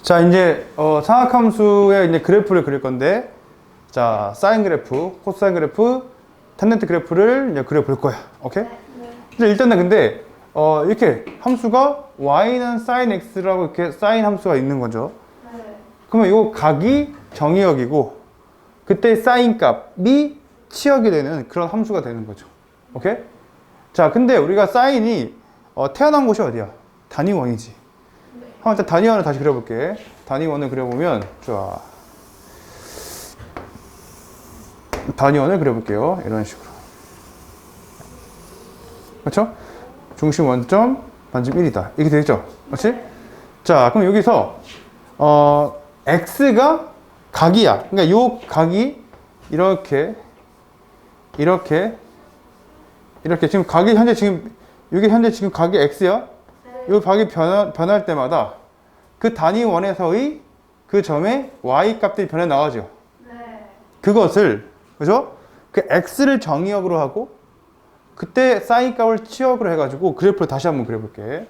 자, 이제 상악함수의 이제 그래프를 그릴 건데, 자, 사인 그래프, 코사인 그래프, 탄젠트 그래프를 이제 그려볼 거야. 오케이? 네. 일단은 근데 이렇게 함수가 y는 sin x라고 이렇게 사인 함수가 있는 거죠. 네. 그러면 이 각이 정의역이고, 그때 사인 값이 치역이 되는 그런 함수가 되는 거죠. 오케이? 자, 근데 우리가 사인이 태어난 곳이 어디야? 단위원이지. 한번 일단 단위원을 다시 그려볼게. 단위원을 그려보면, 좋아. 단위원을 그려볼게요. 이런 식으로. 그렇죠? 중심 원점, 반점 1이다. 이렇게 되겠죠? 그렇지? 자, 그럼 여기서, x가 각이야. 그러니까 요 각이 이렇게, 지금 각이 현재 지금, 이게 현재 지금 각이 x야? 이 각이 변할 때마다 그 단위원에서의 그 점의 y 값들이 변해 나가죠. 네. 그것을, 그죠? 그 x를 정의역으로 하고 그때 사인 값을 치역으로 해가지고 그래프를 다시 한번 그려볼게.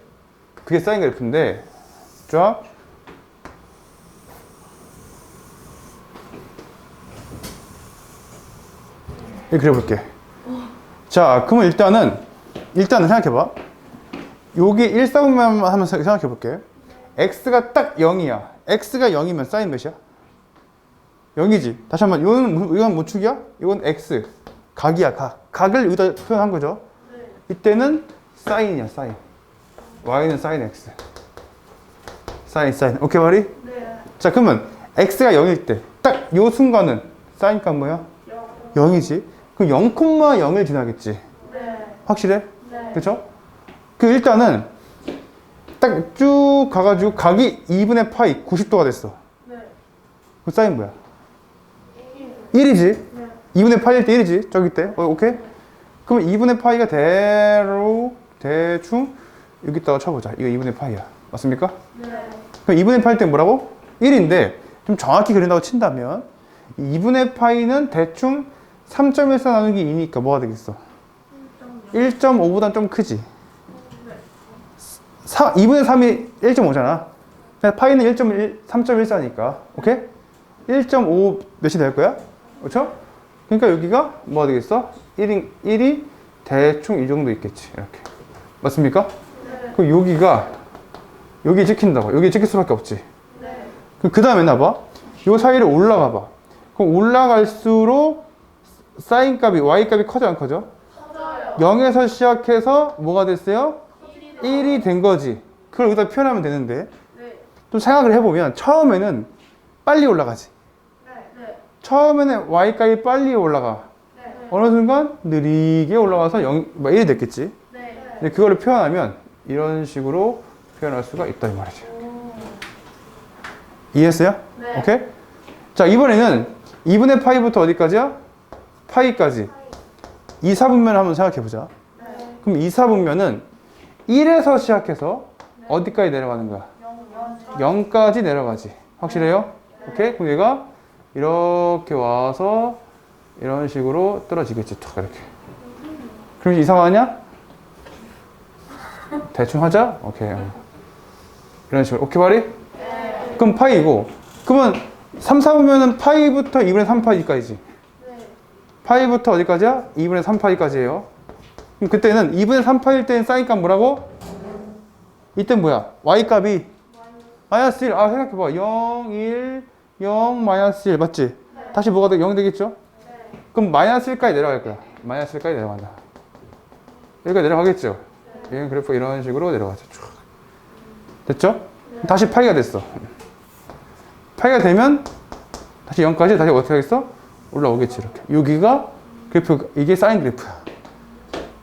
그게 사인 그래프인데, 쫙. 이렇게 그려볼게. 자, 그러면 일단은 생각해봐. 여기 1, 4분면 하면서 생각해볼게. x가 딱 0이야. x가 0이면 사인 몇이야? 0이지. 다시 한번, 이건 뭐 축이야? 이건 x. 각이야, 각. 각을 여기다 표현한 거죠. 네. 이때는 사인이야, 사인. y는 사인 x. 사인. 오케이, 말이? 네. 자, 그러면 x가 0일 때, 딱 요 순간은 사인 값 뭐야? 0이지. 그럼 0,0을 지나겠지. 네. 확실해? 네. 그쵸? 그 일단은 딱 쭉 가가지고 각이 2분의 파이 90도가 됐어. 네. 그 사인 뭐야? 1이지? 네. 2분의 파이일 때 1이지? 저기 때. 오케이? 그럼 2분의 파이가 대충 여기다가 쳐보자. 이거 2분의 파이야. 맞습니까? 네. 그럼 2분의 파이 때 뭐라고? 1인데 좀 정확히 그린다고 친다면 2분의 파이는 대충 3.14 나누기 2니까 뭐가 되겠어? 1.5보단 좀 크지? 2분의 3이 1.5잖아. 파이는 3.14니까. 오케이? 1.5 몇이 될 거야? 그렇죠? 그러니까 여기가 뭐가 되겠어? 1이 대충 이 정도 있겠지. 이렇게. 맞습니까? 네. 그럼 여기 찍힌다고. 여기 찍힐 수밖에 없지. 네. 그 다음에 나봐. 요 사이를 올라가 봐. 그럼 올라갈수록 사인 값이, y 값이 커져 안 커져? 커져요. 0에서 시작해서 뭐가 됐어요? 1이 된 거지. 그걸 여기다 표현하면 되는데. 네. 좀 생각을 해보면 처음에는 빨리 올라가지. 네. 처음에는 y 값이 빨리 올라가. 네. 어느 순간 느리게 올라가서 1이 됐겠지. 네. 그거를 표현하면 이런 식으로 표현할 수가 있다 이 말이죠. 이해했어요? 네. 오케이? 자, 이번에는 2분의 파이부터 어디까지야? 파이까지. 2, 4분면을 한번 생각해보자. 네. 그럼 2, 4분면은 1에서 시작해서 네. 어디까지 내려가는 거야? 0까지 내려가지. 확실해요? 네. 오케이? 그럼 얘가 이렇게 와서 이런 식으로 떨어지겠지. 툭 이렇게. 그럼 이상하냐? 대충 하자? 오케이. 이런 식으로. 오케이, 말이? 네. 그럼 파이고. 그러면 3, 4분면은 파이부터 2분의 3파이까지지. 파이부터 어디까지야? 2분의 3파이까지예요. 그럼 그때는 2분의 3파일 때는 사인 값 뭐라고? 이때는 뭐야? y 값이 마이너스 1. 아, 생각해봐. 0, 1, 0, 마이너스 1 맞지? 네. 다시 뭐가 돼? 0 되겠죠? 네. 그럼 마이너스 1까지 내려갈 거야. 마이너스 1까지 내려간다. 여기까지 내려가겠죠? 네. 이 그래프 이런 식으로 내려가죠. 됐죠? 네. 다시 파이가 됐어. 파이가 되면 다시 0까지 다시 어떻게 하겠어? 올라오겠지. 이렇게 여기가 그래프, 이게 사인 그래프야.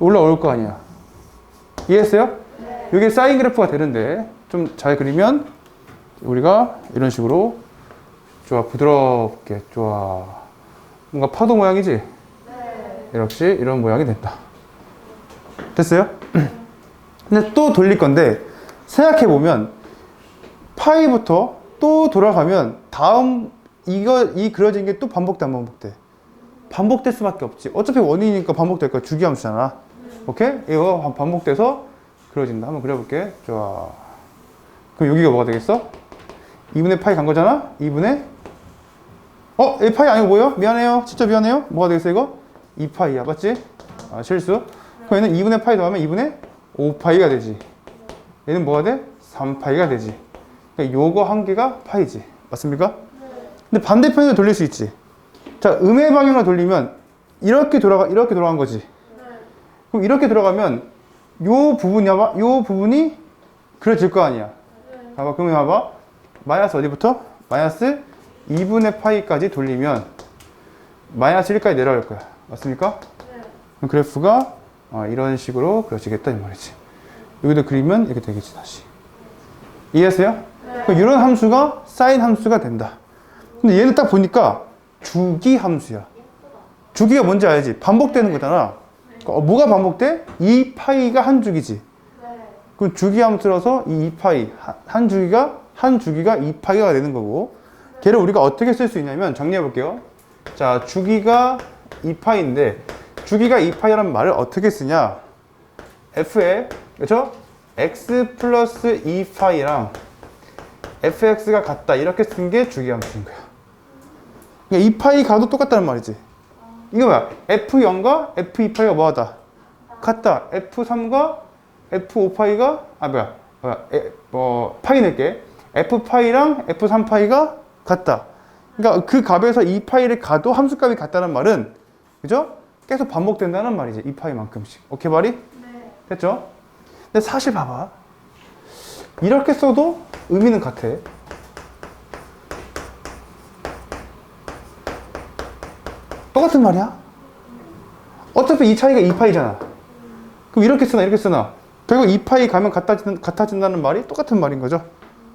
올라올 거 아니야. 이해했어요? 네. 이게 사인 그래프가 되는데 좀 잘 그리면 우리가 이런 식으로 좋아, 부드럽게 좋아, 뭔가 파도 모양이지? 네. 이렇게 이런 모양이 된다. 됐어요? 근데 또 돌릴 건데 생각해보면 파이부터 또 돌아가면 다음 이 그려진 게 또 반복돼, 안 반복돼? 반복될 수밖에 없지. 어차피 원인이니까 반복될 거야. 주기함수잖아. 오케이? 이거 반복돼서 그려진다. 한번 그려볼게. 좋아. 그럼 여기가 뭐가 되겠어? 2분의 파이 간 거잖아? 2분의 이 파이 아니고 뭐예요? 미안해요. 진짜 미안해요. 뭐가 되겠어 이거? 2파이야. 맞지? 아, 실수. 그럼 얘는 2분의 파이 더하면 2분의 5파이가 되지. 얘는 뭐가 돼? 3파이가 되지. 그러니까 요거 한 개가 파이지. 맞습니까? 근데 반대편으로 돌릴 수 있지. 자, 음의 방향으로 돌리면 이렇게 돌아간 거지. 그럼 이렇게 들어가면 요 부분이 그려질 거 아니야. 봐봐, 그러면 봐봐. 마이너스 어디부터? 마이너스 2분의 파이까지 돌리면 마이너스 1까지 내려갈 거야. 맞습니까? 그럼 그래프가 이런 식으로 그려지겠다 이 말이지. 여기도 그리면 이렇게 되겠지 다시. 이해했어요? 그럼 이런 함수가 사인 함수가 된다. 근데 얘는 딱 보니까 주기 함수야. 주기가 뭔지 알지? 반복되는 거잖아. 뭐가 반복돼? 2파이가 한 주기지. 그럼 주기 함수라서 이 2파이 한 주기가 2파이가 되는 거고, 걔를 우리가 어떻게 쓸 수 있냐면 정리해 볼게요. 자, 주기가 2파이인데 주기가 2파이라는 말을 어떻게 쓰냐? f에 그렇죠? x 플러스 2파이랑 fx가 같다 이렇게 쓴 게 주기 함수인 거야. 그러니까 2파이 가도 똑같다는 말이지. 이거 뭐야? f0과 f2파이가 뭐하다? 같다. f3과 f5파이가 파이 낼게. f파이랑 f3파이가 같다. 그러니까 그 값에서 2파이를 가도 함수값이 같다는 말은 그죠? 계속 반복된다는 말이지. 2파이만큼씩. 오케이 말이? 네. 됐죠? 근데 사실 봐봐. 이렇게 써도 의미는 같아. 똑같은 말이야. 어차피 이 차이가 2파이잖아. 그럼 이렇게 쓰나 이렇게 쓰나. 결국 2파이 가면 같아진다는 말이 똑같은 말인 거죠.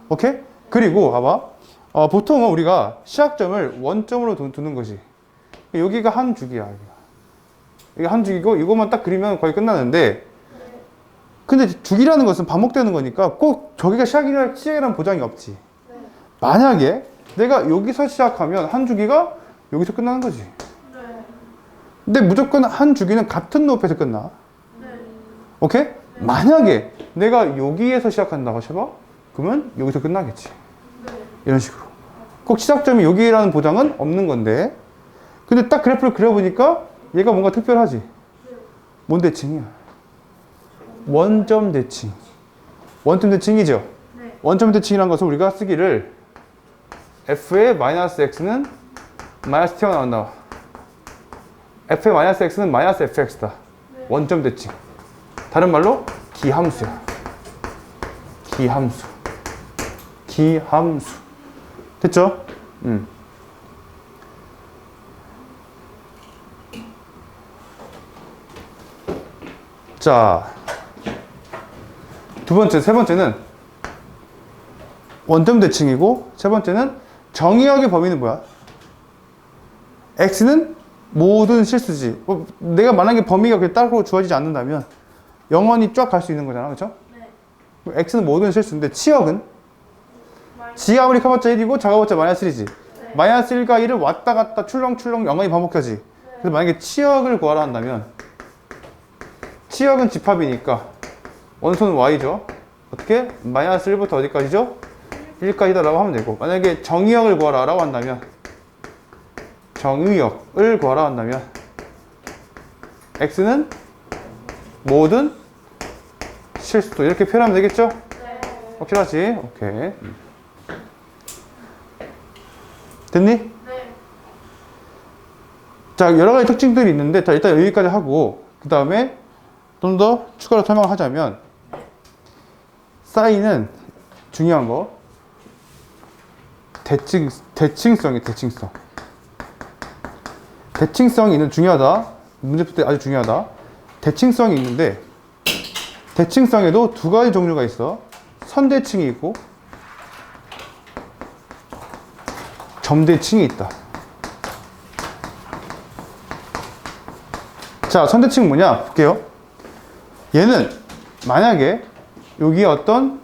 오케이? 그리고 봐봐. 보통은 우리가 시작점을 원점으로 두는 거지. 여기가 한 주기야. 이게 한 주기고 이것만 딱 그리면 거의 끝나는데, 근데 주기라는 것은 반복되는 거니까 꼭 저기가 시작이라는 보장이 없지. 만약에 내가 여기서 시작하면 한 주기가 여기서 끝나는 거지. 근데 무조건 한 주기는 같은 높이에서 끝나. 오케이? 만약에 내가 여기에서 시작한다고 해봐? 그러면 여기서 끝나겠지. 이런 식으로. 꼭 시작점이 여기라는 보장은 없는 건데, 근데 딱 그래프를 그려보니까 얘가 뭔가 특별하지. 뭔 대칭이야? 원점 대칭. 원점 대칭이죠? 원점 대칭이라는 것을 우리가 쓰기를 f의 마이너스 x는 마이너스 t가 나온다. f의 마이너스 x는 마이너스 fx다. 원점 대칭. 다른 말로 기함수야. 기함수. 됐죠? 자, 세 번째는 원점 대칭이고, 세 번째는 정의역의 범위는 뭐야? x는 모든 실수지. 내가 만약에 범위가 그렇게 따로 주어지지 않는다면 영원히 쫙 갈 수 있는 거잖아. 그렇죠? 네. x는 모든 실수인데 치역은? 지가 아무리 커봤자 1이고 작아봤자 마이너스 1이지. 네. 마이너스 1과 1을 왔다 갔다 출렁출렁 영원히 반복하지. 네. 그래서 만약에 치역을 구하라 한다면 치역은 집합이니까 원소는 y죠. 어떻게? 마이너스 1부터 어디까지죠? 1까지다 라고 하면 되고, 만약에 정의역을 구하라 라고 한다면 정의역을 구하라 한다면 x는 모든 실수 이렇게 표현하면 되겠죠? 네. 확실하지? 오케이. 됐니? 네. 자, 여러 가지 특징들이 있는데 일단 여기까지 하고, 그 다음에 좀 더 추가로 설명을 하자면, 사인은 중요한 거 대칭성이 대칭성이 중요하다. 문제 풀 때 아주 중요하다. 대칭성이 있는데, 대칭성에도 두 가지 종류가 있어. 선대칭이 있고 점대칭이 있다. 자, 선대칭은 뭐냐 볼게요. 얘는 만약에 여기에 어떤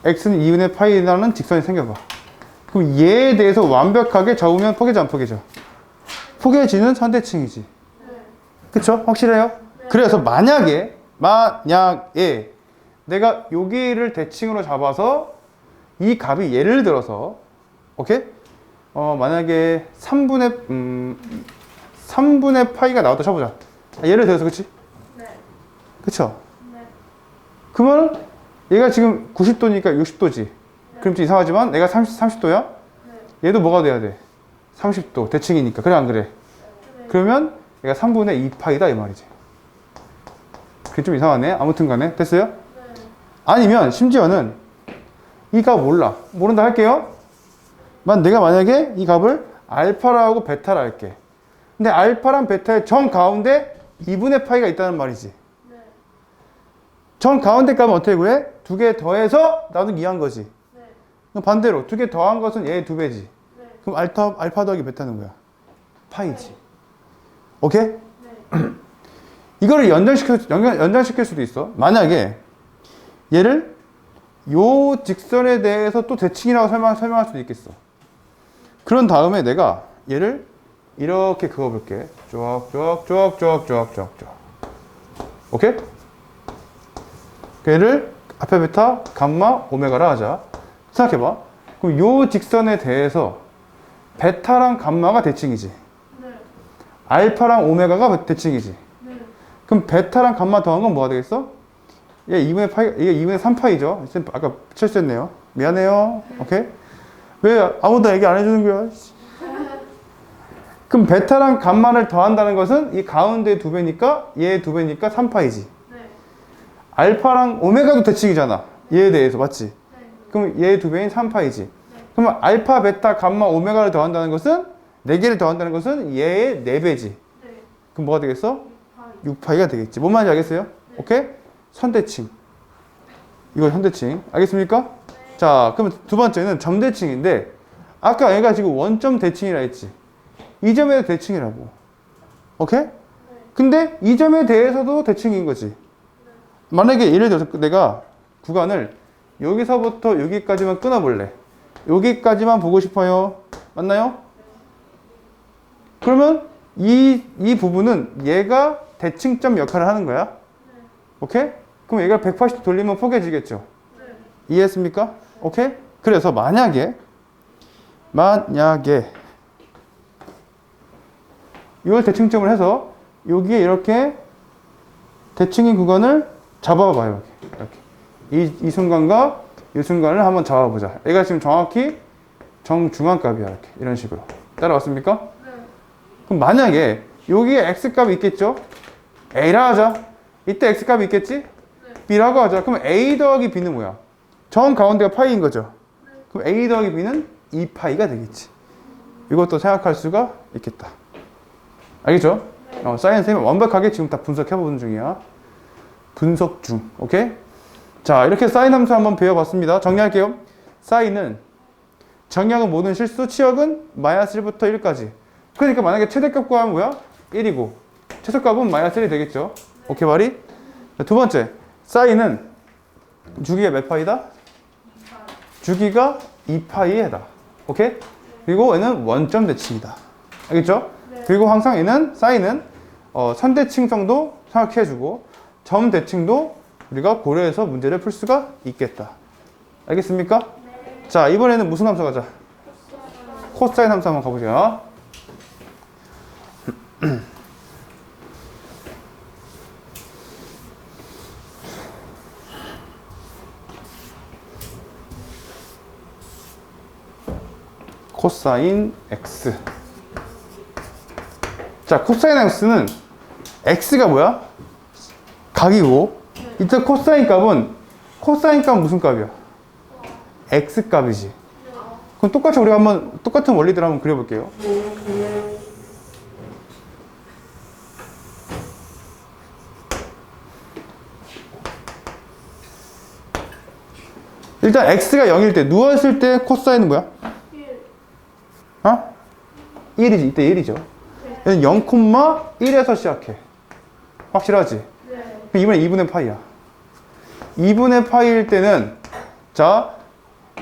x는 2분의 파이라는 직선이 생겨봐. 그럼 얘에 대해서 완벽하게 접으면 포개져 안 포개져? 포개지는 선대칭이지. 그쵸? 확실해요? 그래서 만약에 내가 여기를 대칭으로 잡아서 이 값이 예를 들어서 오케이? 만약에 3분의 파이가 나왔다 쳐보자. 예를 들어서 그치? 네. 그쵸? 네. 그러면 얘가 지금 90도니까 60도지. 그럼 좀 이상하지만 내가 30도야? 네. 얘도 뭐가 돼야 돼? 30도. 대칭이니까. 그래 안 그래? 네. 그러면 얘가 3분의 2파이다 이 말이지. 그게 좀 이상하네. 아무튼 간에. 됐어요? 네. 아니면 심지어는 이 값 몰라. 모른다 할게요. 내가 만약에 이 값을 알파라 하고 베타라 할게. 근데 알파랑 베타의 정 가운데 2분의 파이가 있다는 말이지. 네. 정 가운데 값은 어떻게 구해? 두 개 더해서 나누기 2한 거지. 네. 그럼 반대로 두 개 더한 것은 얘의 2배지. 네. 그럼 알파 더하기 베타는 뭐야? 파이지. 오케이? 네. 이거를 연장시킬 수도 있어. 만약에 얘를 요 직선에 대해서 또 대칭이라고 설명할 수도 있겠어. 그런 다음에 내가 얘를 이렇게 그어볼게. 쫙. 오케이? 얘를 앞에 베타, 감마, 오메가라 하자. 생각해봐. 그럼 요 직선에 대해서 베타랑 감마가 대칭이지. 네. 알파랑 오메가가 대칭이지. 네. 그럼 베타랑 감마 더한 건 뭐가 되겠어? 얘 2분의 파이, 이게 2분의 3파이죠. 아까 실수했네요. 미안해요. 오케이? 왜 아무도 얘기 안 해주는 거야? 그럼 베타랑 감마를 더한다는 것은 이 가운데 2배니까 얘 2배니까 3파이지. 네. 알파랑 오메가도 대칭이잖아. 얘에 대해서 맞지? 네. 그럼 얘 2배인 3파이지. 그러면 알파, 베타, 감마, 오메가를 더한다는 것은 4개를 더한다는 것은 얘의 4배지. 네. 그럼 뭐가 되겠어? 파이. 6파이가 되겠지. 뭔 말인지 알겠어요? 오케이? 선대칭. 이거 선대칭. 알겠습니까? 네. 자, 그럼 두 번째는 점대칭인데 아까 얘가 지금 원점 대칭이라 했지. 이 점에 대칭이라고. 오케이? 네. 근데 이 점에 대해서도 대칭인 거지. 만약에 예를 들어서 내가 구간을 여기서부터 여기까지만 끊어볼래. 여기까지만 보고 싶어요. 맞나요? 그러면 이 부분은 얘가 대칭점 역할을 하는 거야. 오케이? 그럼 얘가 180도 돌리면 포개지겠죠. 네. 이해했습니까? 오케이? 그래서 만약에 이걸 대칭점을 해서 여기에 이렇게 대칭인 구간을 잡아봐요. 이렇게. 이 순간과 이 순간을 한번 잡아보자. 얘가 지금 정확히 정중앙값이야. 이렇게. 이런 식으로. 따라왔습니까? 네. 그럼 만약에 여기에 x값이 있겠죠? a라 하자. 이때 x값이 있겠지? 네. b라고 하자. 그럼 a 더하기 b는 뭐야? 정 가운데가 파이인 거죠? 네. 그럼 a 더하기 b는 2파이가 되겠지. 이것도 생각할 수가 있겠다. 알겠죠? 네. 사이언스 쌤은 완벽하게 지금 다 분석해보는 중이야. 분석 중. 오케이? 자, 이렇게 사인 함수 한번 배워봤습니다. 정리할게요. 사인은 정량은 모든 실수, 치역은 마이너스 1부터 1까지. 그러니까 만약에 최대값 구하면 뭐야? 1이고 최소값은 마이너스 1이 되겠죠. 오케이 말이? 자, 두 번째, 사인은 주기가 몇 파이다? 주기가 2파이에다. 오케이? 그리고 얘는 원점 대칭이다. 알겠죠? 네. 그리고 항상 얘는 사인은 선대칭성도 생각해주고 점 대칭도 우리가 고려해서 문제를 풀 수가 있겠다. 알겠습니까? 네. 자, 이번에는 무슨 함수 가자? 코사인 함수 한번 가보자. 코사인 x. 자, 코사인 x는 x가 뭐야? 각이고 이때 코사인 값은 무슨 값이야? x 값이지. 그럼 똑같이 우리가 한번 똑같은 원리대로 한번 그려볼게요. 일단 x가 0일 때 누웠을 때 코사인은 뭐야? 1. 어? 1이지. 이때 1이죠. 얘는 0,1에서 시작해. 확실하지? 네. 그럼 이번에 2분의 파이야. 2분의 파이일 때는 자,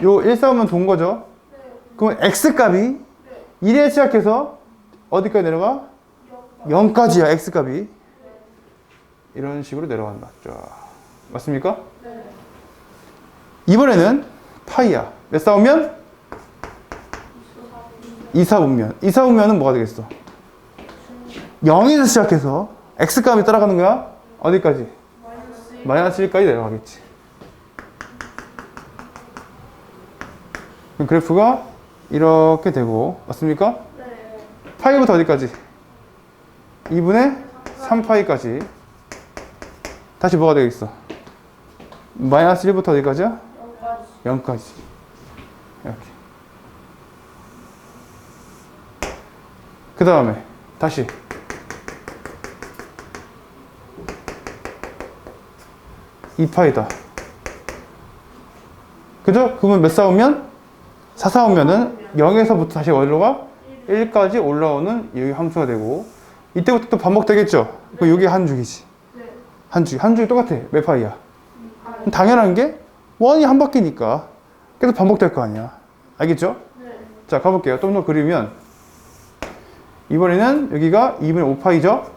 요 1 싸우면 돈 거죠? 네. 그럼 x값이 네. 1에 시작해서 어디까지 내려가? 0까지야, x값이. 이런 식으로 내려간다. 쫙. 맞습니까? 네. 이번에는 파이야. 몇 사분면? 2사분면. 2사분면은 뭐가 되겠어? 0에서 시작해서 x값이 따라가는 거야? 어디까지? 마이너스 1까지 내려가겠지. 그럼 그래프가 이렇게 되고, 맞습니까? 네. 파이부터 어디까지? 2분의 3파이까지. 다시 뭐가 되겠어? 마이너스 1부터 어디까지야? 0까지. 이렇게. 그 다음에 다시 이 파이다. 그죠? 그러면 몇 사오면? 4 사오면은 0에서부터 다시 어디로 가? 1까지 올라오는 이 함수가 되고, 이때부터 또 반복되겠죠? 그럼 이게 한 줄기지. 한 줄기 똑같아. 몇 파이야? 당연한 게 원이 한 바퀴니까 계속 반복될 거 아니야. 알겠죠? 자, 가볼게요. 좀 더 그리면 이번에는 여기가 2분의 5파이죠?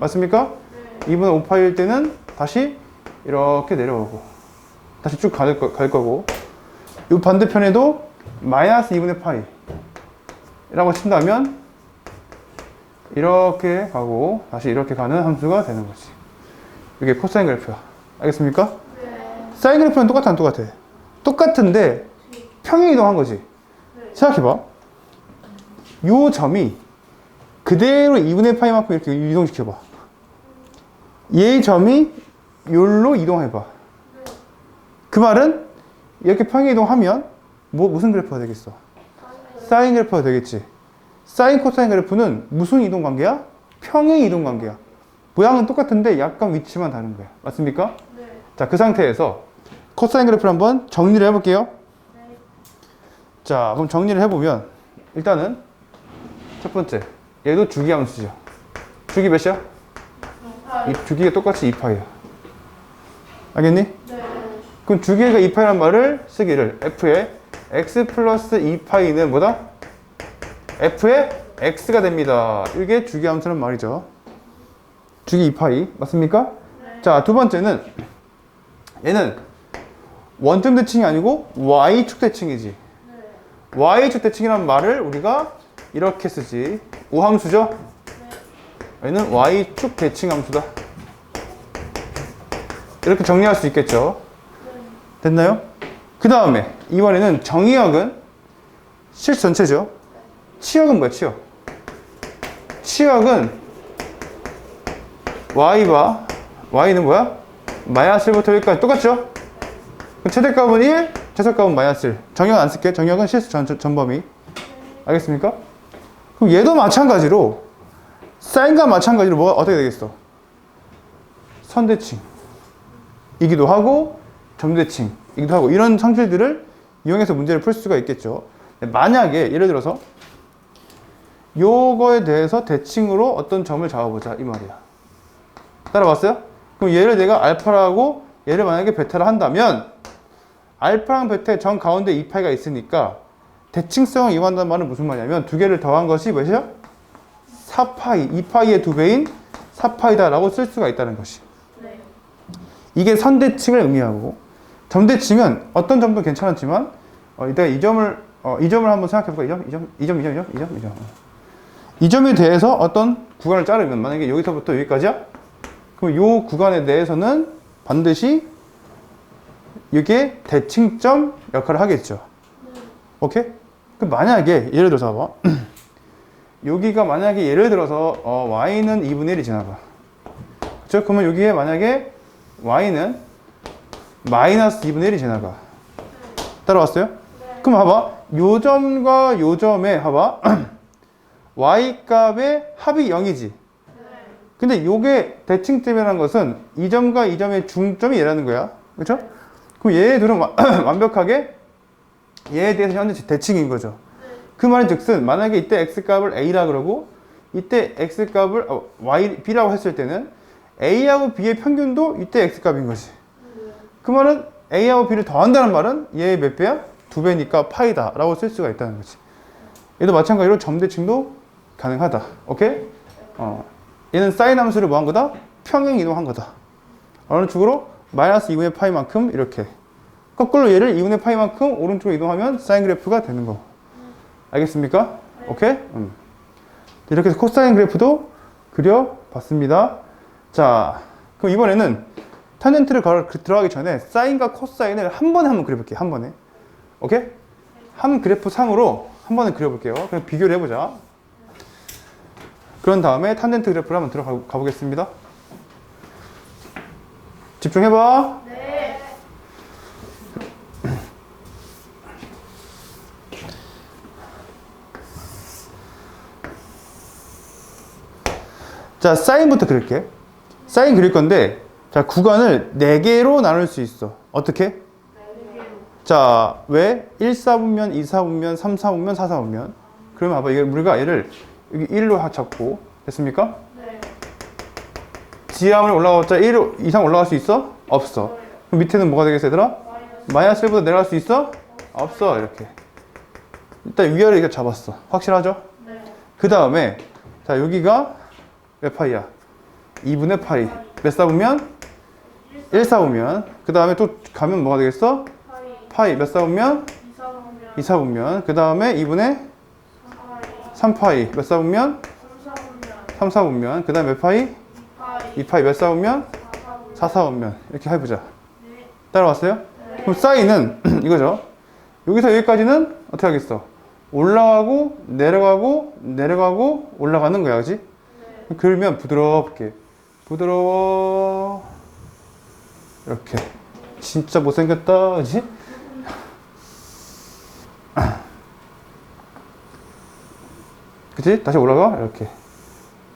맞습니까? 2분의 5파이일 때는 다시 이렇게 내려오고 다시 쭉 갈 거고, 이 반대편에도 마이너스 2분의 파이 라고 친다면 이렇게 가고 다시 이렇게 가는 함수가 되는 거지. 이게 코사인 그래프야. 알겠습니까? 네. 사인 그래프는 똑같아, 안 똑같아? 똑같은데 평행 이동한 거지. 네. 생각해봐. 요 점이 그대로 2분의 파이만큼 이렇게 이동시켜봐. 얘 점이 요로 이동해봐. 네. 그 말은 이렇게 평행 이동하면 무슨 그래프가 되겠어? 사인 그래프가 되겠지. 사인 코사인 그래프는 무슨 이동 관계야? 평행 이동 관계야. 모양은 똑같은데 약간 위치만 다른 거야. 맞습니까? 네. 자, 그 상태에서 코사인 그래프를 한번 정리를 해볼게요. 네. 자, 그럼 정리를 해보면 일단은 첫 번째, 얘도 주기 함수죠. 주기 몇이야? 이 주기가 똑같이 2파이야. 알겠니? 네. 그럼 주기가 2파이란 말을 쓰기를 f의 x 플러스 2파이는 뭐다? f의 x가 됩니다. 이게 주기 함수란 말이죠. 주기 2파이 맞습니까? 네. 자, 두 번째는 얘는 원점 대칭이 아니고 y축 대칭이지. 네. y축 대칭이란 말을 우리가 이렇게 쓰지. 우함수죠? 네. 얘는 y축 대칭 함수다. 이렇게 정리할 수 있겠죠? 네. 됐나요? 그 다음에 이번에는 정의역은 실수 전체죠. 치역은 뭐야? 치역. 치역은 y와 y는 뭐야? 마이너스 1부터 1까지 똑같죠? 그럼 최대값은 1, 최소값은 마이너스 1. 정의역 안 쓸게. 정의역은 실수 전범위. 알겠습니까? 그럼 얘도 마찬가지로 사인과 마찬가지로 뭐가 어떻게 되겠어? 선대칭이기도 하고 점대칭이기도 하고 이런 성질들을 이용해서 문제를 풀 수가 있겠죠. 만약에 예를 들어서 요거에 대해서 대칭으로 어떤 점을 잡아보자 이 말이야. 따라봤어요? 그럼 얘를 내가 알파라고 얘를 만약에 베타를 한다면 알파랑 베타의 정 가운데 2파이가 있으니까 대칭성을 이용한다는 말은 무슨 말이냐면 두 개를 더한 것이 몇이야? 4파이, 2파이의 2배인 4파이다 라고 쓸 수가 있다는 것이. 네. 이게 선대칭을 의미하고 점대칭은 어떤 점도 괜찮았지만 내가 이 점을 한번 생각해볼까? 이 점. 이 점에 대해서 어떤 구간을 자르면 만약에 여기서부터 여기까지야? 그럼 이 구간에 대해서는 반드시 이게 대칭점 역할을 하겠죠. 네. 오케이? 그럼 만약에 예를 들어서 봐봐. 여기가 만약에 예를 들어서 y는 2분의 1이 지나가. 그렇죠? 그러면 여기에 만약에 y는 마이너스 2분의 1이 지나가. 따라왔어요? 네. 그럼 봐봐. 요 점과 요 점에 봐봐. y 값의 합이 0이지. 근데 요게 대칭점이라는 것은 이 점과 이 점의 중점이 얘라는 거야. 그렇죠? 그럼 얘들은 완벽하게 얘에 대해서 현재 대칭인 거죠. 그 말은 즉슨 만약에 이때 x값을 a라 그러고 이때 x값을 b라고 했을 때는 a하고 b의 평균도 이때 x값인 거지. 그 말은 a하고 b를 더한다는 말은 얘의 몇 배야? 2배니까 파이다 라고 쓸 수가 있다는 거지. 얘도 마찬가지로 점대칭도 가능하다. 오케이? 얘는 사인 함수를 뭐 한 거다? 평행 이동한 거다. 어느 쪽으로? 마이너스 2분의 파이만큼 이렇게. 거꾸로 얘를 2분의 파이만큼 오른쪽으로 이동하면 사인 그래프가 되는 거. 알겠습니까? 오케이? 이렇게 해서 코사인 그래프도 그려봤습니다. 자, 그럼 이번에는 탄젠트를 들어가기 전에 사인과 코사인을 한 번에 한번 그려볼게요. 한 번에. 오케이? 한 그래프 상으로 한 번에 그려볼게요. 그럼 비교를 해보자. 그런 다음에 탄젠트 그래프를 한번 들어가 보겠습니다. 집중해봐. 네. 자, 사인부터 그릴게. 사인 그릴 건데, 자, 구간을 4개로 나눌 수 있어. 어떻게? 자, 왜? 1, 4분면, 2, 4분면, 3, 4분면, 4, 4분면. 그러면 봐봐. 우리가 얘를 여기 1로 잡고, 됐습니까? 네. 지하로 올라가봤자 1 이상 올라갈 수 있어? 없어. 그럼 밑에는 뭐가 되겠어, 얘들아? 마이너스 1보다 내려갈 수 있어? 없어. 이렇게. 일단 위아래 이거 잡았어. 확실하죠? 네. 그 다음에, 자, 여기가 몇 파이야? 2분의 파이. 몇 사분면? 1 사분면. 그 다음에 또 가면 뭐가 되겠어? 파이. 몇 사분면? 2 사분면. 그 다음에 2분의 3파이. 몇 사분면? 3 사분면. 그 다음에 몇 파이? 2파이. 몇 사분면? 4 사분면. 이렇게 해보자. 따라왔어요? 그럼 사인은 이거죠. 여기서 여기까지는 어떻게 하겠어? 올라가고 내려가고 내려가고 올라가는 거야, 그지? 그러면 부드럽게 부드러워 이렇게. 진짜 못생겼다, 그지? 그치? 다시 올라가 이렇게.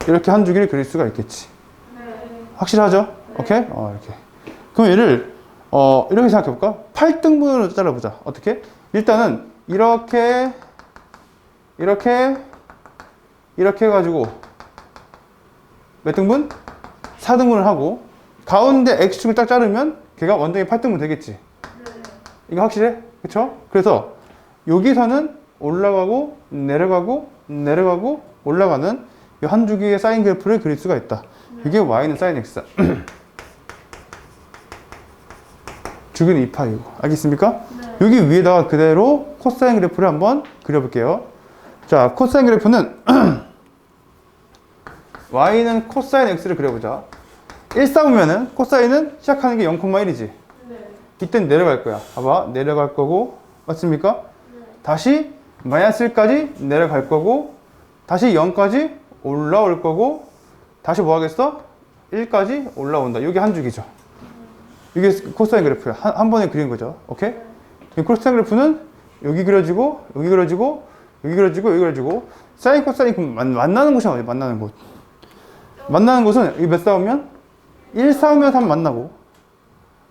이렇게 한 주기를 그릴 수가 있겠지. 확실하죠? 오케이? 이렇게. 그럼 얘를 이렇게 생각해 볼까? 8등분으로 잘라보자. 어떻게? 일단은 이렇게 이렇게 해가지고 몇 등분? 4등분을 하고 가운데 X축을 딱 자르면 걔가 완전히 8등분 되겠지. 이거 확실해? 그쵸? 그래서 여기서는 올라가고 내려가고 내려가고 올라가는 이 한 주기의 사인 그래프를 그릴 수가 있다. 이게 Y는 사인 X다. 주기는 2파이고. 알겠습니까? 네. 여기 위에다가 그대로 코사인 그래프를 한번 그려볼게요. 자, 코사인 그래프는 Y는 코사인 X를 그려보자. 1 사보면은 코사인은 시작하는 게 0,1이지. 네. 이땐 내려갈 거야. 봐봐. 내려갈 거고. 맞습니까? 네. 다시 마이너스 1까지 내려갈 거고, 다시 0까지 올라올 거고, 다시 뭐 하겠어? 1까지 올라온다. 이게 한 주기죠. 이게 코사인 그래프야. 한 번에 그린 거죠. 오케이? 코사인 그래프는 여기 그려지고, 여기 그려지고, 여기 그려지고, 여기 그려지고. 사인, 코사인 만나는 곳이 어디야? 만나는 곳. 만나는 곳은 여기 몇 싸우면? 1 싸우면 3 만나고.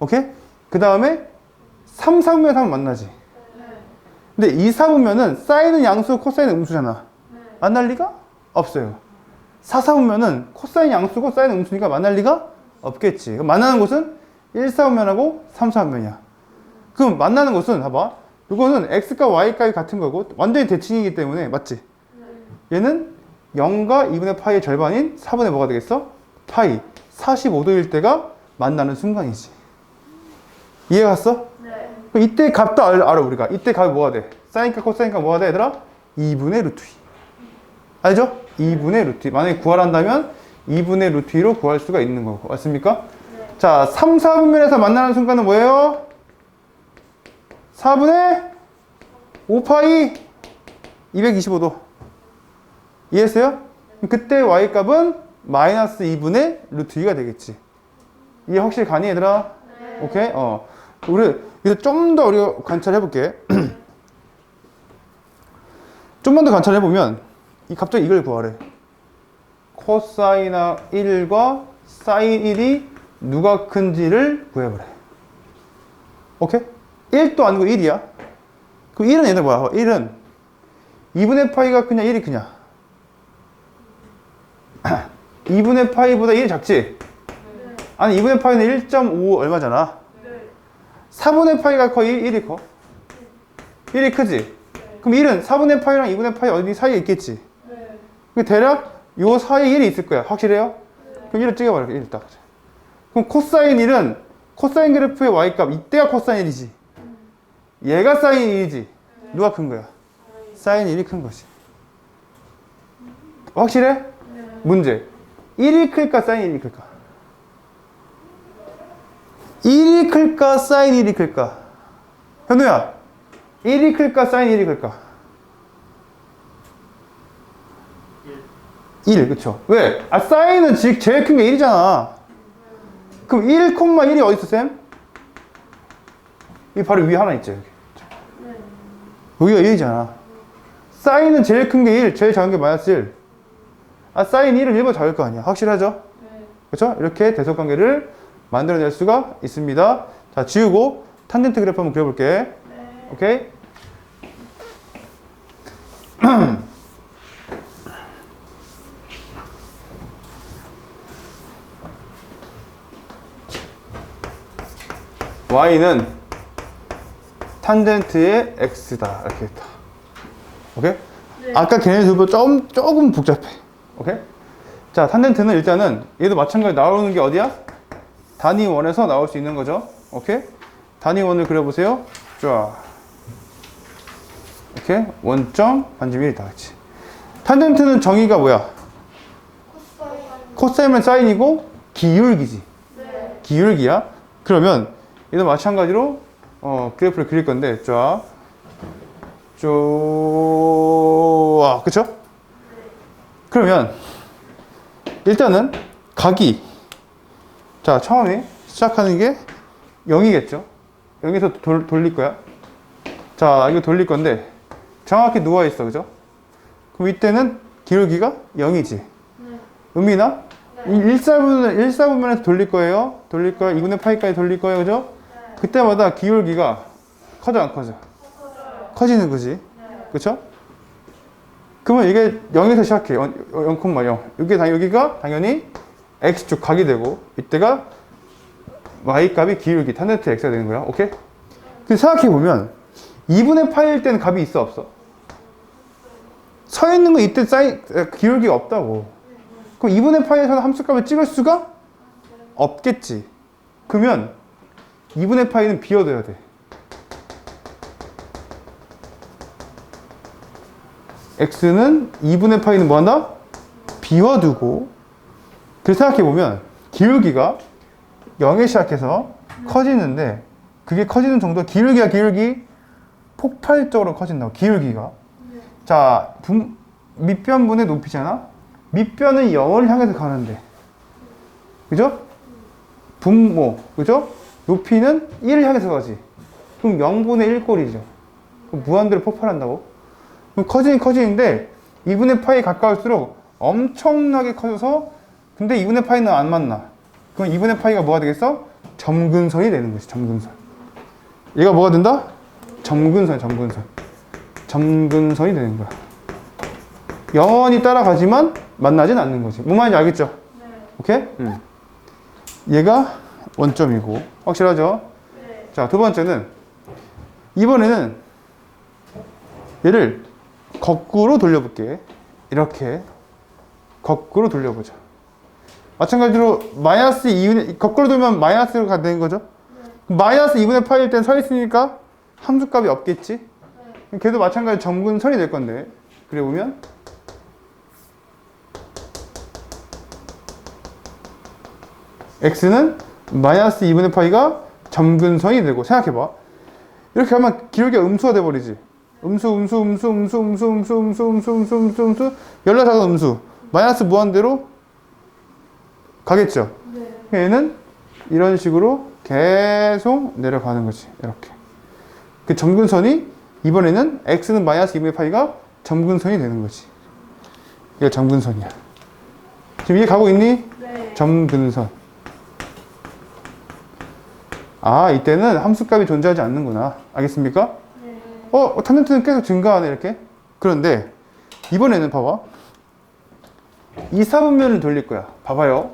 오케이? 그 다음에 3 싸우면 3 만나지. 근데 2 싸우면은 사인은 양수, 코사인은 음수잖아. 만날 리가 없어요. 4 싸우면은 코사인 양수고 사인은 음수니까 만날 리가 없겠지. 만나는 곳은 1 사분면하고 3 사분면이야. 그럼 만나는 곳은 봐봐. 이거는 x과 y값이 같은 거고 완전히 대칭이기 때문에 맞지? 얘는 0과 2분의 파이의 절반인 4분의 뭐가 되겠어? 파이. 45도일 때가 만나는 순간이지. 이해 갔어? 네. 그럼 이때 값도 알아 우리가. 이때 값이 뭐가 돼? 사인값 코사인값 뭐가 돼 얘들아? 2분의 루트 2. 알죠? 2분의 루트 2. 만약에 구하란다면 2분의 루트 2로 구할 수가 있는 거고. 맞습니까? 네. 자, 3, 4분면에서 만나는 순간은 뭐예요? 4분의 5파이 225도. 이해했어요? 그때 y값은 마이너스 2분의 루트 2가 되겠지. 이해 확실히 가니 얘들아? 네. 오케이? 우리 이제 좀 더 우리가 관찰해 볼게. 좀만 더 관찰해 보면 갑자기 이걸 구하래. 코사인 1과 사인 1이 누가 큰지를 구해보래. 오케이? 1도 아니고 1이야. 그럼 1은 얘들 뭐야? 1은 2분의 파이가 크냐 1이 크냐? 2분의 파이보다 1이 작지? 네. 아니 2분의 파이는 1.5 얼마잖아. 네. 4분의 파이가 커 1이 커? 1이 크지? 네. 그럼 1은 4분의 파이랑 2분의 파이 어디 사이에 있겠지? 네. 대략 요 사이에 1이 있을 거야. 확실해요? 네. 그럼 1을 찍어버려. 1 딱. 그럼 코사인 1은 코사인 그래프의 y값 이때가 코사인 1이지. 얘가 사인 1이지. 누가 큰 거야? 사인 1이 큰 거지. 확실해? 문제. 1이 클까 사인 1이 클까? 1이 클까 사인 1이 클까? 현우야 1이 클까 사인 1이 클까? 1 그쵸? 왜? 아 사인은 제일 큰 게 1이잖아. 그럼 1,1이 어디 있어 쌤? 이 바로 위에 하나 있죠 여기. 여기가 1이잖아. 사인은 제일 큰 게 1, 제일 작은 게 마이너스 1. 아 사인 1은 1보다 작을 거 아니야. 확실하죠? 그쵸? 이렇게 대속관계를 만들어낼 수가 있습니다. 자, 지우고 탄젠트 그래프 한번 그려볼게. 오케이? y는 탄젠트의 x다. 이렇게 했다. 오케이? 아까 걔네 둘보다 조금 복잡해. 오케이? 자, 탄젠트는 일단은 얘도 마찬가지로 나오는 게 어디야? 단위 원에서 나올 수 있는 거죠. 오케이? 단위 원을 그려보세요. 쫙. 이렇게 원점 반점 1이다. 그치? 탄젠트는 정의가 뭐야? 코사인은 사인이고 기울기지. 기울기야. 그러면 얘도 마찬가지로 그래프를 그릴 건데 쫙. 그쵸? 그러면 일단은 각이 자 처음에 시작하는 게 0이겠죠? 0에서 돌릴 거야. 자 이거 돌릴 건데 정확히 누워 있어 그죠? 그럼 이때는 기울기가 0이지. 의미나? 1사분면에서 돌릴 거예요. 2분의 파이까지 돌릴 거예요. 그죠? 그때마다 기울기가 커져 안 커져? 커지는 거지. 그쵸? 그러면 이게 0에서 시작해. 0,0. 여기가 당연히 x축 각이 되고 이때가 y값이 기울기 탄젠트 x가 되는 거야. 오케이? 근데 생각해보면 2분의 파일 때는 값이 있어 없어? 서 있는 거 이때 기울기가 없다고. 그럼 2분의 파이에서는 함수값을 찍을 수가 없겠지. 그러면 2분의 파이는 비워둬야 돼. x는 2분의 파이는 뭐 한다? 비워두고. 그래서 생각해보면 기울기가 0에 시작해서 커지는데 그게 커지는 정도 기울기 폭발적으로 커진다고. 기울기가 자 밑변분의 높이잖아. 밑변은 0을 향해서 가는데 그죠? 분모 그죠? 높이는 1을 향해서 가지. 그럼 0분의 1 꼴이죠. 그럼 무한대로 폭발한다고. 그럼 커지는데 2분의 파이 가까울수록 엄청나게 커져서 근데 2분의 파이는 안 만나. 그럼 2분의 파이가 뭐가 되겠어? 점근선이 되는 거지. 점근선. 얘가 뭐가 된다? 점근선이 되는 거야. 영원히 따라가지만 만나진 않는 거지. 뭔 말인지 알겠죠? 오케이? 얘가 원점이고 확실하죠? 자, 두 번째는 이번에는 얘를 거꾸로 돌려볼게. 이렇게 거꾸로 돌려보자. 마찬가지로 마이너스 2분의 거꾸로 돌면 마이너스가 되는 거죠. 마이너스 2분의 파이일 땐 서 있으니까 함수값이 없겠지. 걔도 마찬가지로 점근선이 될 건데 그래 보면 x는 마이너스 2분의 파이가 점근선이 되고. 생각해봐. 이렇게 하면 기울기가 음수가 돼버리지. 음수 열라 작은 음수 마이너스 무한대로 가겠죠. 얘는 이런 식으로 계속 내려가는 거지. 이렇게 그 점근선이 이번에는 x는 마이너스 2분의 파이가 점근선이 되는 거지. 이게 점근선이야. 지금 이해 가고 있니? 점근선. 아, 이때는 함수값이 존재하지 않는구나. 알겠습니까? 탄젠트는 계속 증가하네, 이렇게. 그런데, 이번에는 봐봐. 2, 4분면을 돌릴 거야. 봐봐요.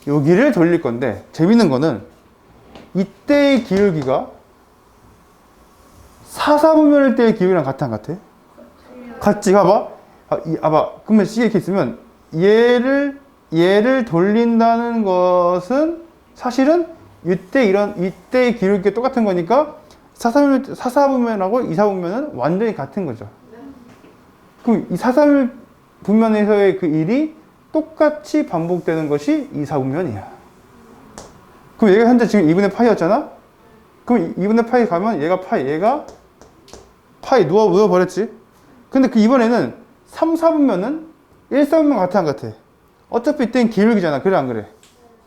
여기를 돌릴 건데, 재밌는 거는, 이때의 기울기가 4, 4분면일 때의 기울기랑 같아, 안 같아? 같지, 봐봐. 봐봐. 그러면 이렇게 있으면, 얘를 얘를 돌린다는 것은 사실은 이때의 기울기가 똑같은 거니까 사사분면하고 이사분면은 완전히 같은 거죠. 그럼 이 사사분면에서의 그 일이 똑같이 반복되는 것이 이사분면이야. 그럼 얘가 현재 지금 2분의 파이였잖아? 그럼 2분의 파이 가면 얘가 파이 누워버렸지? 근데 그 이번에는 3, 4분면은 1, 4분면 같아 안 같아? 어차피 이때는 기울기잖아. 그래 안 그래?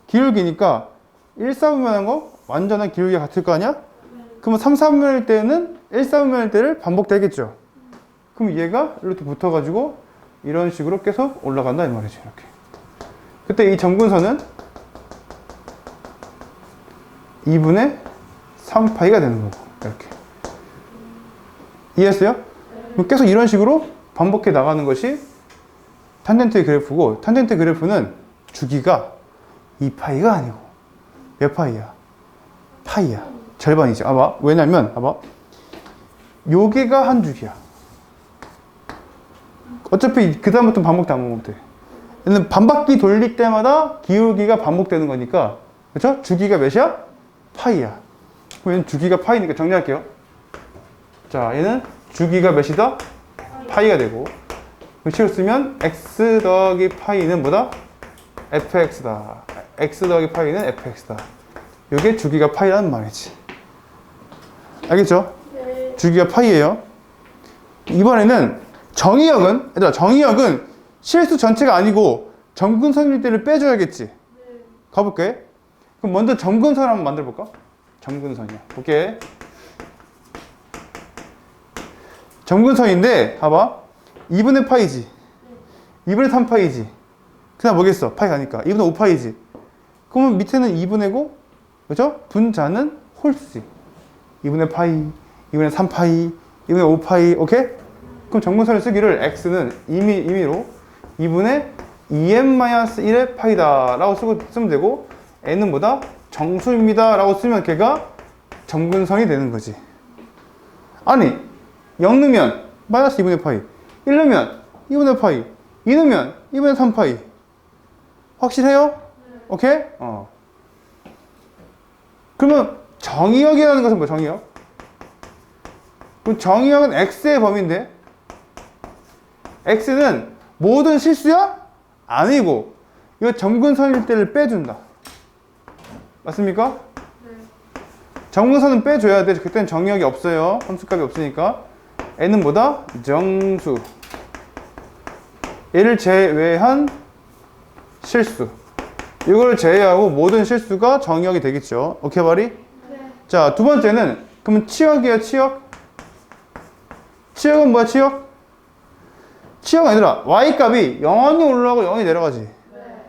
기울기니까 1, 4분면한 거 완전한 기울기가 같을 거 아니야? 그러면 3, 4분면일 때는 1, 4분면일 때를 반복되겠죠. 그럼 얘가 이렇게 붙어가지고 이런 식으로 계속 올라간다 이 말이지. 이렇게. 그때 이 점근선은 2분의 3파이가 되는 거고 이렇게. 이해했어요? 그럼 계속 이런 식으로 반복해 나가는 것이 탄젠트의 그래프고, 탄젠트 그래프는 주기가 2파이가 아니고 몇 파이야? 파이야. 절반이지. 봐봐. 왜냐면 봐봐. 요게가 한 주기야. 어차피 그 다음부터 반복돼 안 반복돼. 얘는 반바퀴 돌릴 때마다 기울기가 반복되는 거니까, 그렇죠? 주기가 몇이야? 파이야. 그럼 얘는 주기가 파이니까 정리할게요. 자, 얘는 주기가 몇이다? 파이가 되고, 식으로 쓰면 x 더하기 파이는 뭐다? fx다. x 더하기 파이는 fx다. 이게 주기가 파이라는 말이지. 알겠죠? 네. 주기가 파이예요. 이번에는 정의역은 실수 전체가 아니고 점근선일 때를 빼줘야겠지. 네. 가볼게. 그럼 먼저 점근선 한번 만들어 볼까? 점근선이야. 볼게. 점근선인데 봐봐. 2분의 파이지. 2분의 3파이지. 그 다음 뭐겠어? 파이 가니까 2분의 5파이지. 그러면 밑에는 2분의고, 그죠? 분자는 홀수지. 2분의 파이, 2분의 3파이, 2분의 5파이. 오케이? 그럼 정근선을 쓰기를 x는 임의로 2분의 2n-1의 파이다 라고 쓰면 되고, n은 뭐다? 정수입니다 라고 쓰면 걔가 정근선이 되는 거지. 아니 0 넣으면 마이너스 2분의 파이, 1 넣으면 2분의 파이, 2 넣으면 2분의 3파이. 확실해요? 네. 오케이? 그러면 정의역이라는 것은 뭐야? 정의역? 그럼 정의역은 x의 범위인데 x는 모든 실수야? 아니고 이 점근선일 때를 빼준다. 맞습니까? 네. 점근선은 빼줘야 돼. 그때는 정의역이 없어요. 함수값이 없으니까. n은 뭐다? 정수. 얘를 제외한 실수. 이걸 제외하고 모든 실수가 정의역이 되겠죠. 오케이, 바리? 네. 자, 두 번째는 그러면 치역이에요, 치역. 치역은 뭐야, 치역? 치역은 얘들아, y값이 0이 올라가고 0이 내려가지. 네.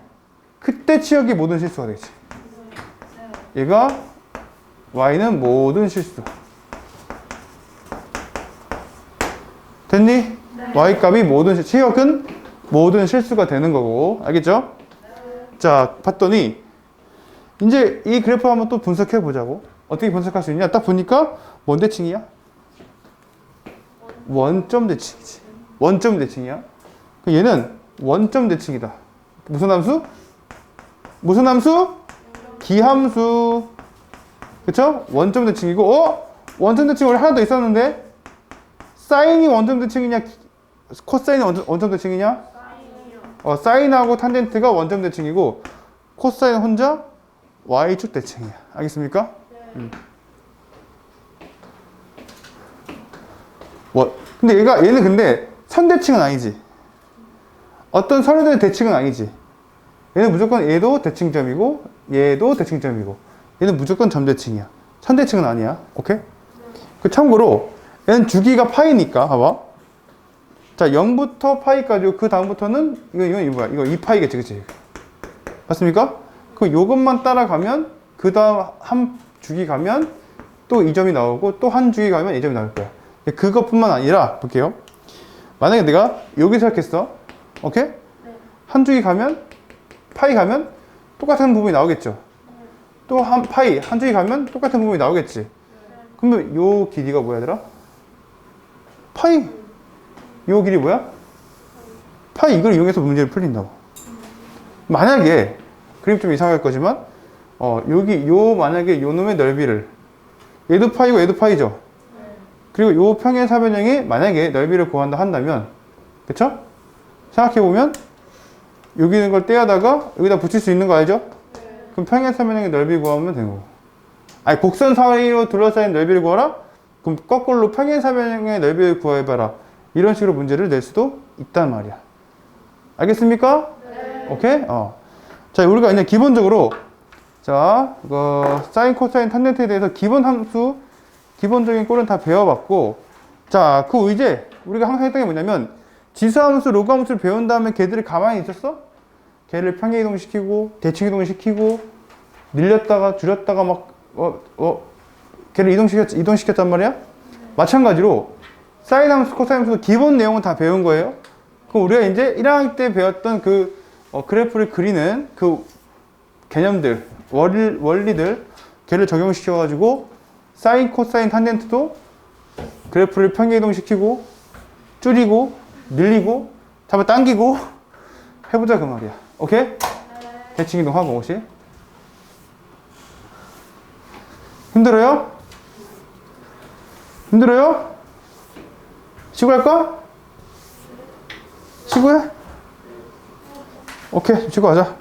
그때 치역이 모든 실수가 되겠지. 네. 얘가 y는 모든 실수. 됐니? 네. y값이 모든 실수. 치역은 모든 실수가 되는 거고. 알겠죠? 네. 자, 봤더니 이제 이 그래프 한번 또 분석해 보자고. 어떻게 분석할 수 있냐? 딱 보니까 뭔 대칭이야? 원점 대칭이지. 원점 대칭이야. 얘는 원점 대칭이다. 무슨 함수? 무슨 함수? 기함수. 그쵸? 원점 대칭이고, 원점 대칭 원래 하나 더 있었는데, 사인이 원점 대칭이냐, 코사인이 원점 대칭이냐? 사인하고 탄젠트가 원점 대칭이고, 코사인 혼자 y축 대칭이야. 알겠습니까? 네. 근데 얘는 근데 선대칭은 아니지. 어떤 선에 대칭은 아니지. 얘는 무조건 얘도 대칭점이고, 얘도 대칭점이고, 얘는 무조건 점대칭이야. 선대칭은 아니야. 오케이? 그 참고로, 얘는 주기가 파이니까, 봐봐. 자, 0부터 파이까지, 그 다음부터는, 이건 뭐야? 이거 2파이겠지, 그치? 맞습니까? 그 요것만 따라가면, 그 다음 한 주기 가면, 또 이 점이 나오고, 또 한 주기 가면 이 점이 나올 거야. 그것뿐만 아니라, 볼게요. 만약에 내가 여기 시작했어. 오케이? 네. 한 주기 가면, 파이 가면, 똑같은 부분이 나오겠죠? 네. 또 한 주기 가면, 똑같은 부분이 나오겠지? 네. 그러면 요 길이가 뭐야, 얘들아? 파이. 요 길이 뭐야? 파이 이걸 이용해서 문제를 풀린다고. 만약에 그림 좀 이상할 거지만 여기 만약에 요 놈의 넓이를 얘도 파이고 얘도 파이죠. 그리고 요 평행 사변형이 만약에 넓이를 구한다 한다면, 그쵸? 생각해보면 여기 있는 걸 떼어다가 여기다 붙일 수 있는 거 알죠? 그럼 평행 사변형의 넓이 구하면 되는 거고. 아니 곡선 사이로 둘러싸인 넓이를 구하라? 그럼 거꾸로 평행 사변형의 넓이를 구해봐라. 이런 식으로 문제를 낼 수도 있단 말이야. 알겠습니까? 네. 오케이? 자, 우리가 이제 기본적으로 자, 사인, 코사인, 탄젠트에 대해서 기본 함수, 기본적인 꼴은 다 배워봤고, 자, 그 이제 우리가 항상 했던 게 뭐냐면 지수함수, 로그함수를 배운 다음에 걔들이 가만히 있었어? 걔를 평행 이동시키고 대칭 이동시키고 늘렸다가 줄였다가 막 걔를 이동시켰단 말이야? 마찬가지로 사인 함수, 코사인 함수 기본 내용은 다 배운 거예요. 그럼 우리가 이제 1학년 때 배웠던 그 그래프를 그리는 그 개념들, 원리들 걔를 적용시켜 가지고 사인, 코사인, 탄젠트도 그래프를 평행 이동시키고 줄이고 늘리고 잡아당기고 해보자 그 말이야. 오케이? 대칭 이동하고 혹시 힘들어요? 힘들어요? 쉬고 할까? 쉬고 해? 오케이, 쉬고 하자.